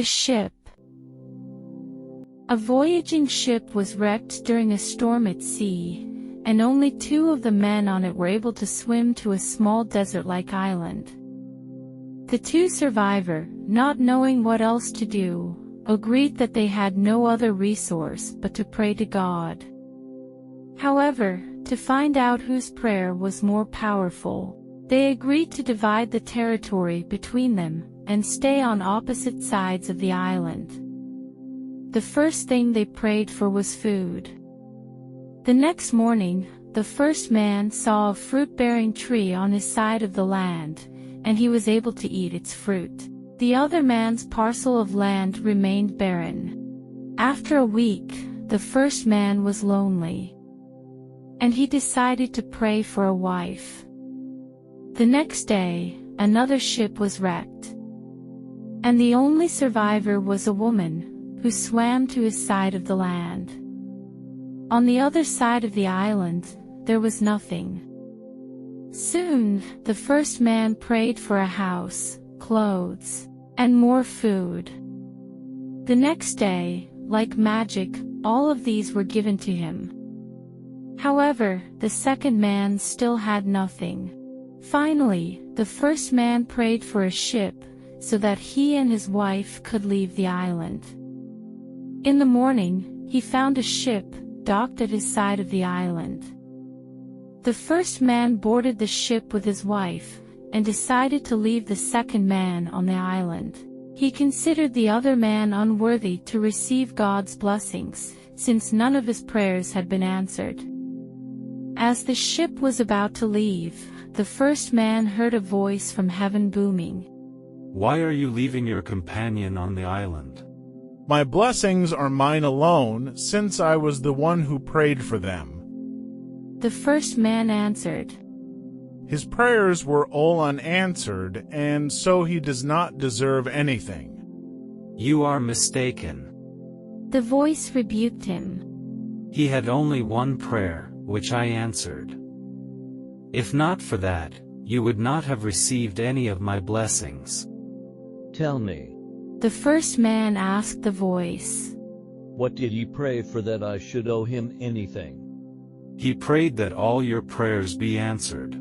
ship. A voyaging ship was wrecked during a storm at sea, and only 2 of the men on it were able to swim to a small desert-like island. The 2 survivors, not knowing what else to do, agreed that they had no other resource but to pray to God. However, to find out whose prayer was more powerful, they agreed to divide the territory between them and stay on opposite sides of the island. The first thing they prayed for was food. The next morning, the first man saw a fruit-bearing tree on his side of the land, and he was able to eat its fruit. The other man's parcel of land remained barren. After a week, the first man was lonely, and he decided to pray for a wife. The next day, another ship was wrecked, and the only survivor was a woman, who swam to his side of the land. On the other side of the island, there was nothing. Soon, the first man prayed for a house, clothes, and more food. The next day, like magic, all of these were given to him. However, the second man still had nothing. Finally, the first man prayed for a ship, so that he and his wife could leave the island. In the morning, he found a ship, docked at his side of the island. The first man boarded the ship with his wife, and decided to leave the second man on the island. He considered the other man unworthy to receive God's blessings, since none of his prayers had been answered. As the ship was about to leave, the first man heard a voice from heaven booming, "Why are you leaving your companion on the island?" My blessings are mine alone, since I was the one who prayed for them. The first man answered, His prayers were all unanswered, and so he does not deserve anything. "You are mistaken." The voice rebuked him. "He had only one prayer, which I answered. If not for that, you would not have received any of my blessings." "Tell me, The first man asked the voice, what did he pray for that I should owe him anything?" "He prayed that all your prayers be answered."